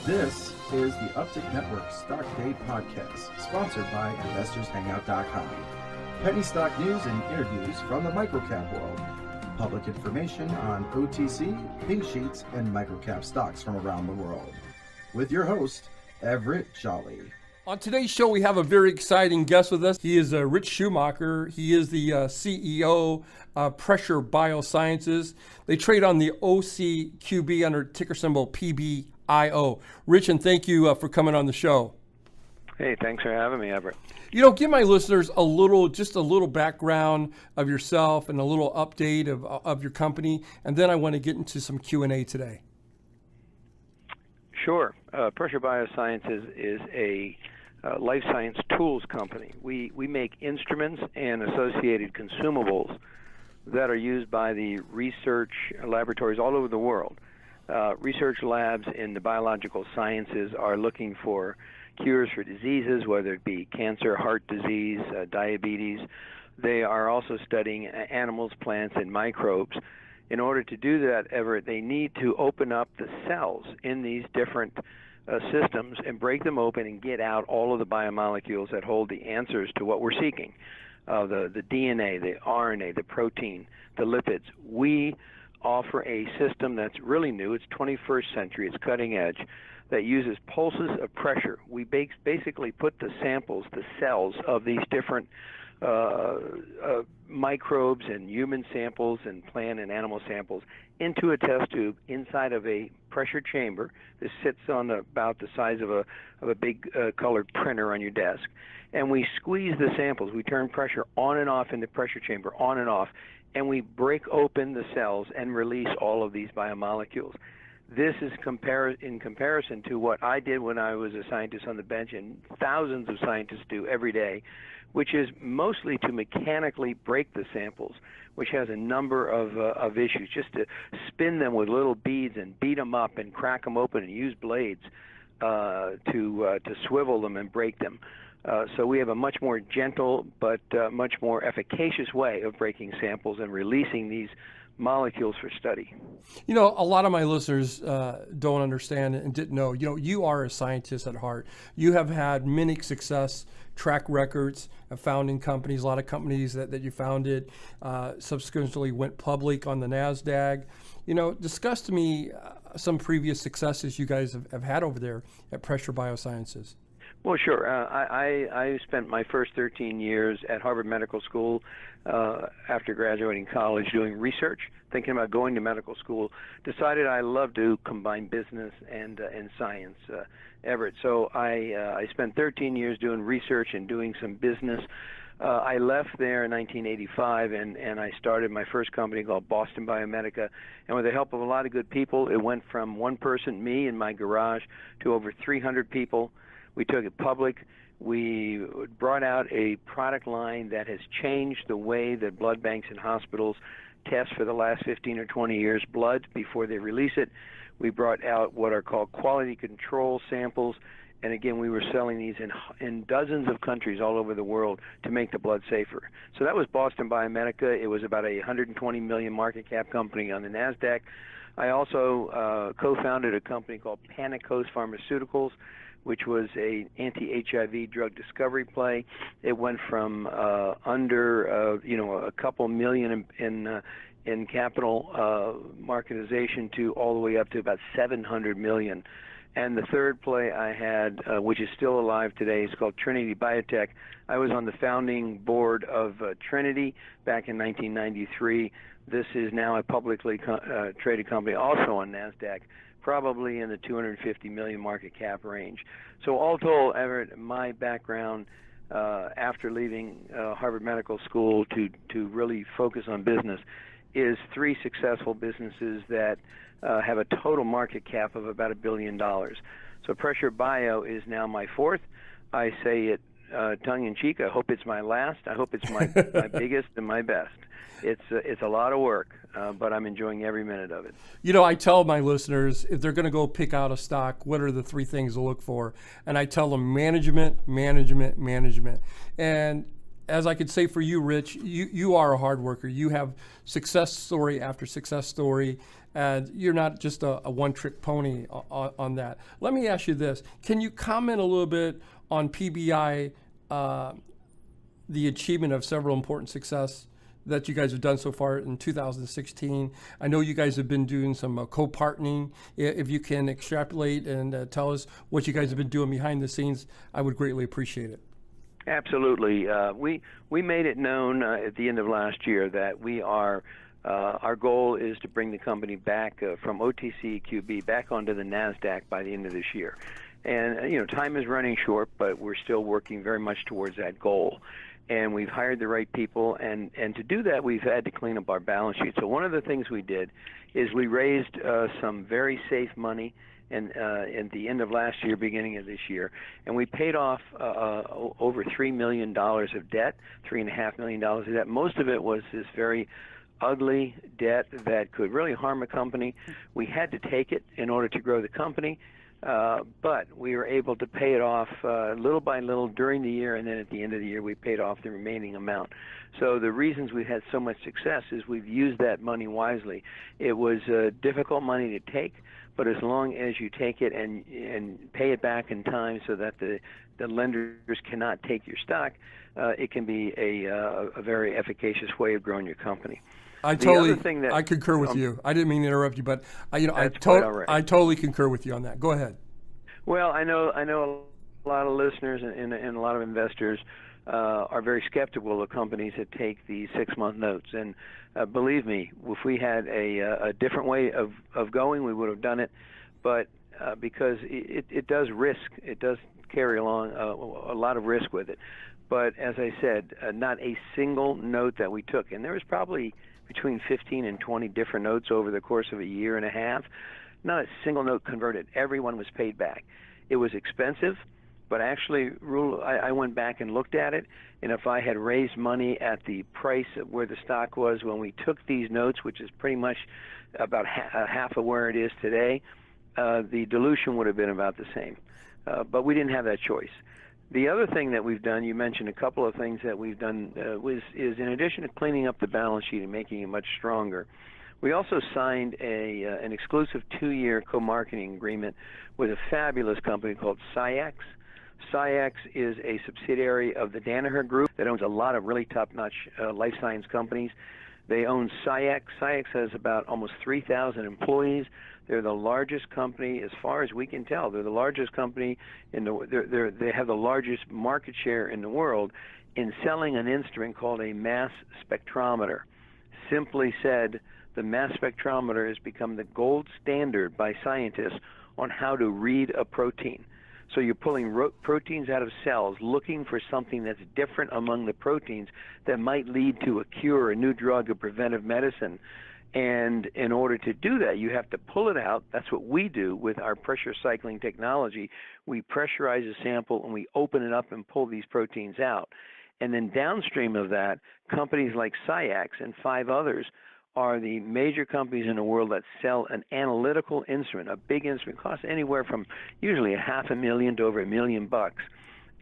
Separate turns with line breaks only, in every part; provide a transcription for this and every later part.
This is the Uptick Network Stock Day Podcast, sponsored by InvestorsHangout.com. Penny stock news and interviews from the microcap world. Public information on OTC, pink sheets, and microcap stocks from around the world. With your host, Everett Jolly.
On today's show, we have a very exciting guest with us. He is Ric Schumacher. He is the CEO of Pressure BioSciences. They trade on the OCQB under ticker symbol PBIO. Rich, and thank you for coming on the show.
Hey, thanks for having me, Everett.
You know, give my listeners just a little background of yourself and a little update of your company, and then I want to get into some Q&A today.
Sure. Pressure BioSciences is a life science tools company. We make instruments and associated consumables that are used by the research laboratories all over the world. Research labs in the biological sciences are looking for cures for diseases, whether it be cancer, heart disease, diabetes. They are also studying animals, plants, and microbes. In order to do that, Everett, they need to open up the cells in these different systems and break them open and get out all of the biomolecules that hold the answers to what we're seeking. The DNA, the RNA, the protein, the lipids. We offer a system that's really new. It's 21st century. It's cutting edge, that uses pulses of pressure. We basically put the samples, the cells of these different microbes and human samples and plant and animal samples into a test tube inside of a pressure chamber. This sits on about the size of a big colored printer on your desk. And we squeeze the samples. We turn pressure on and off in the pressure chamber, on and off, and we break open the cells and release all of these biomolecules. This is in comparison to what I did when I was a scientist on the bench, and thousands of scientists do every day, which is mostly to mechanically break the samples, which has a number of issues, just to spin them with little beads and beat them up and crack them open and use blades to swivel them and break them. So we have a much more gentle but much more efficacious way of breaking samples and releasing these molecules for study.
You know, a lot of my listeners don't understand and didn't know. You know, you are a scientist at heart. You have had many success track records of founding companies, a lot of companies that you founded subsequently went public on the NASDAQ. You know, discuss to me some previous successes you guys have had over there at Pressure BioSciences.
Well, sure. I spent my first 13 years at Harvard Medical School after graduating college doing research, thinking about going to medical school. Decided I loved to combine business and science, Everett. So I spent 13 years doing research and doing some business. I left there in 1985, and I started my first company called Boston Biomedica. And with the help of a lot of good people, it went from one person, me, in my garage, to over 300 people. We took it public. We brought out a product line that has changed the way that blood banks and hospitals test for the last 15 or 20 years blood before they release it. We brought out what are called quality control samples, and again, we were selling these in dozens of countries all over the world to make the blood safer. So that was Boston Biomedica. It was about a 120 million market cap company on the NASDAQ. I also co-founded a company called Panicos Pharmaceuticals, which was an anti-HIV drug discovery play. It went from under a couple million in capital marketization to all the way up to about 700 million. And the third play I had, which is still alive today, is called Trinity Biotech. I was on the founding board of Trinity back in 1993. This is now a publicly traded company, also on NASDAQ, probably in the 250 million market cap range. So all told, Everett, my background after leaving Harvard Medical School to really focus on business is 3 successful businesses that have a total market cap of about $1 billion. So Pressure Bio is now my 4th. I say it tongue-in-cheek. I hope it's my last. I hope it's my biggest and my best. It's a lot of work, but I'm enjoying every minute of it.
You know, I tell my listeners, if they're going to go pick out a stock, what are the 3 things to look for? And I tell them management, management, management. And as I could say for you, Rich, you are a hard worker. You have success story after success story. And you're not just a one-trick pony on that. Let me ask you this. Can you comment a little bit on PBI, the achievement of several important success that you guys have done so far in 2016? I know you guys have been doing some co-partnering. If you can extrapolate and tell us what you guys have been doing behind the scenes, I would greatly appreciate it.
Absolutely. We made it known at the end of last year that we are our goal is to bring the company back from OTC QB back onto the NASDAQ by the end of this year. And time is running short, but we're still working very much towards that goal. And we've hired the right people, and to do that, we've had to clean up our balance sheet. So one of the things we did is we raised some very safe money at the end of last year, beginning of this year, and we paid off over $3 million of debt, $3.5 million of debt. Most of it was this very ugly debt that could really harm a company. We had to take it in order to grow the company, but we were able to pay it off little by little during the year, and then at the end of the year we paid off the remaining amount. So the reasons we've had so much success is we've used that money wisely. It was difficult money to take, but as long as you take it and pay it back in time so that the lenders cannot take your stock, it can be a very efficacious way of growing your company.
I concur with you. I didn't mean to interrupt you, but I totally concur with you on that. Go ahead.
Well, I know a lot of listeners and a lot of investors are very skeptical of companies that take the 6-month notes. And believe me, if we had a different way of going, we would have done it. But because it does carry along a lot of risk with it. But as I said, not a single note that we took, and there was probably between 15 and 20 different notes over the course of a year and a half. Not a single note converted. Everyone was paid back. It was expensive, but actually, I went back and looked at it, and if I had raised money at the price of where the stock was when we took these notes, which is pretty much about half of where it is today, the dilution would have been about the same. But we didn't have that choice. The other thing that we've done, you mentioned a couple of things that we've done, is in addition to cleaning up the balance sheet and making it much stronger, we also signed an exclusive 2-year co-marketing agreement with a fabulous company called SciEx. SciEx is a subsidiary of the Danaher Group that owns a lot of really top-notch life science companies. They own SciEx. SciEx has about almost 3,000 employees. They're the largest company, as far as we can tell. They're the largest company they have the largest market share in the world in selling an instrument called a mass spectrometer. Simply said, the mass spectrometer has become the gold standard by scientists on how to read a protein. So you're pulling proteins out of cells, looking for something that's different among the proteins that might lead to a cure, a new drug, a preventive medicine. And in order to do that, you have to pull it out. That's what we do with our pressure cycling technology. We pressurize a sample and we open it up and pull these proteins out. And then downstream of that, companies like SciEx and 5 others are the major companies in the world that sell an analytical instrument. A big instrument costs anywhere from usually $500,000 to over $1 million.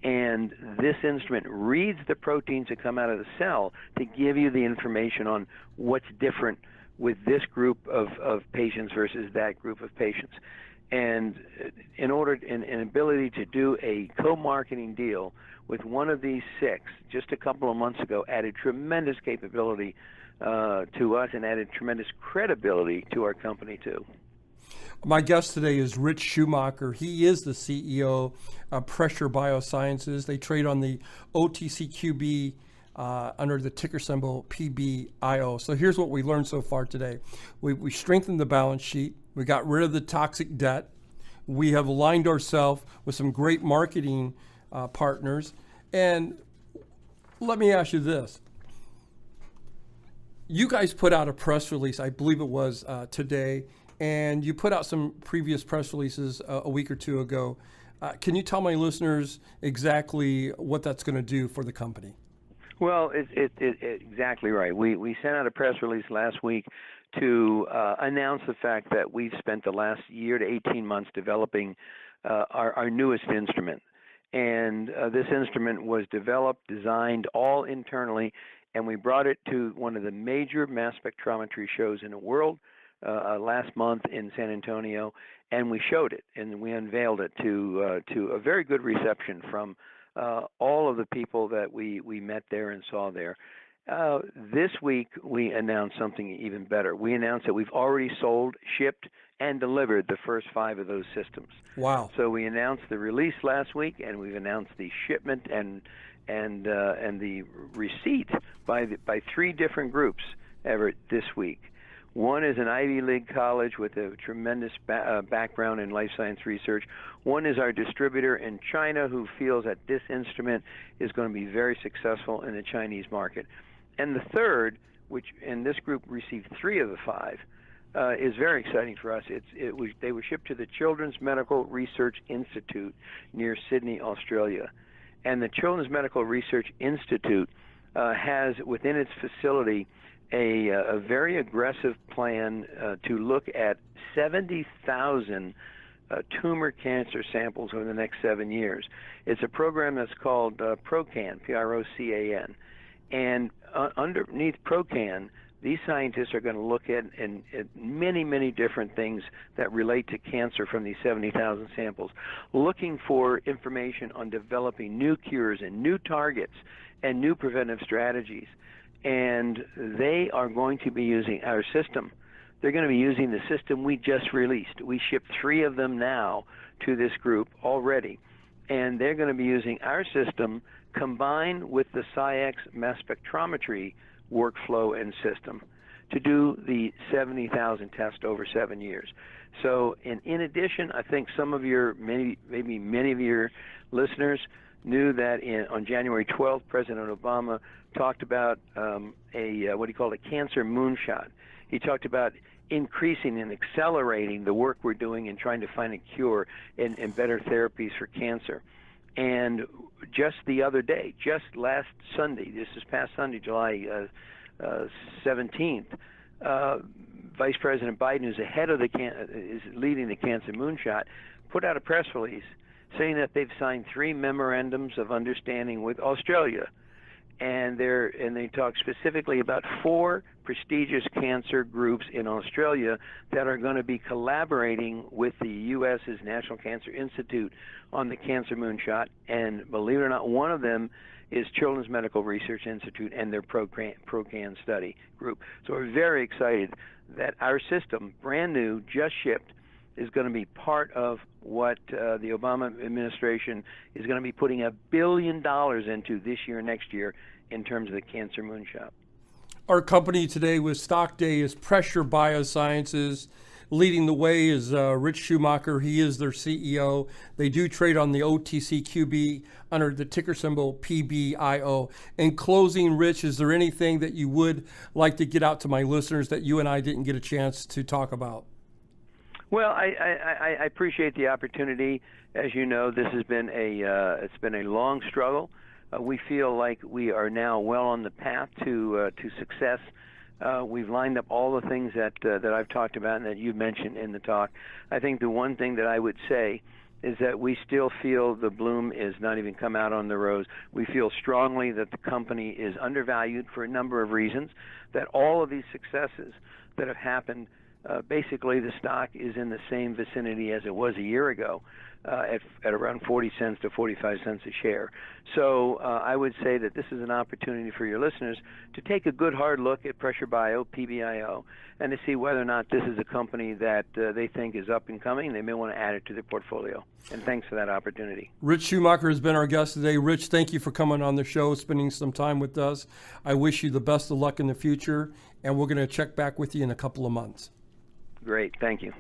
And this instrument reads the proteins that come out of the cell to give you the information on what's different with this group of patients versus that group of patients. And in order, an ability to do a co-marketing deal with one of these 6 just a couple of months ago added tremendous capability to us and added tremendous credibility to our company too.
My guest today is Ric Schumacher. He is the CEO of Pressure BioSciences. They trade on the OTCQB under the ticker symbol PBIO. So here's what we learned so far today. We strengthened the balance sheet. We got rid of the toxic debt. We have aligned ourselves with some great marketing partners. And let me ask you this. You guys put out a press release, I believe it was today, and you put out some previous press releases a week or 2 ago. Can you tell my listeners exactly what that's going to do for the company?
Well, it's exactly right. We sent out a press release last week to announce the fact that we've spent the last year to 18 months developing our newest instrument. And this instrument was developed, designed all internally, and we brought it to one of the major mass spectrometry shows in the world, last month in San Antonio, and we showed it and we unveiled it to a very good reception from all of the people that we met there and saw there. This week we announced something even better. We announced that we've already sold, shipped, and delivered the first 5 of those systems.
Wow!
So we announced the release last week, and we've announced the shipment and the receipt by 3 different groups, Everett, this week. One is an Ivy League college with a tremendous background in life science research. One is our distributor in China who feels that this instrument is going to be very successful in the Chinese market. And the third, and this group received 3 of the 5, is very exciting for us. They were shipped to the Children's Medical Research Institute near Sydney, Australia. And the Children's Medical Research Institute has within its facility a very aggressive plan to look at 70,000 tumor cancer samples over the next 7 years. It's a program that's called PROCAN, P-R-O-C-A-N. And underneath PROCAN, these scientists are going to look at many, many different things that relate to cancer from these 70,000 samples, looking for information on developing new cures and new targets and new preventive strategies. And they are going to be using our system. They're going to be using the system we just released. We shipped 3 of them now to this group already. And they're going to be using our system combined with the SciEx mass spectrometry workflow and system to do the 70,000 tests over 7 years. So, in addition, I think some of your, maybe many of your listeners knew that on January 12th, President Obama talked about what he called a cancer moonshot. He talked about increasing and accelerating the work we're doing in trying to find a cure and better therapies for cancer. And just the other day, just last Sunday, this is past Sunday, July 17th, Vice President Biden, who's ahead of is leading the cancer moonshot, put out a press release saying that they've signed 3 memorandums of understanding with Australia, and they talk specifically about 4 prestigious cancer groups in Australia that are going to be collaborating with the U.S.'s National Cancer Institute on the cancer moonshot. And believe it or not, one of them is Children's Medical Research Institute and their PROCAN study group. So we're very excited that our system, brand new, just shipped, is going to be part of what the Obama administration is going to be putting $1 billion into this year, next year, in terms of the cancer moonshot.
Our company today with Stock Day is Pressure BioSciences. Leading the way is Ric Schumacher. He is their CEO. They do trade on the OTCQB under the ticker symbol PBIO. In closing, Rich, is there anything that you would like to get out to my listeners that you and I didn't get a chance to talk about?
Well, I appreciate the opportunity. As you know, this has been it's been a long struggle. We feel like we are now well on the path to success. We've lined up all the things that I've talked about and that you mentioned in the talk. I think the one thing that I would say is that we still feel the bloom is not even come out on the rose. We feel strongly that the company is undervalued for a number of reasons, that all of these successes that have happened, basically the stock is in the same vicinity as it was a year ago, at around 40 cents to 45 cents a share. So I would say that this is an opportunity for your listeners to take a good hard look at Pressure Bio, PBIO, and to see whether or not this is a company that they think is up and coming. They may want to add it to their portfolio. And thanks for that opportunity.
Ric Schumacher has been our guest today. Rich, thank you for coming on the show, spending some time with us. I wish you the best of luck in the future, and we're going to check back with you in a couple of months.
Great. Thank you.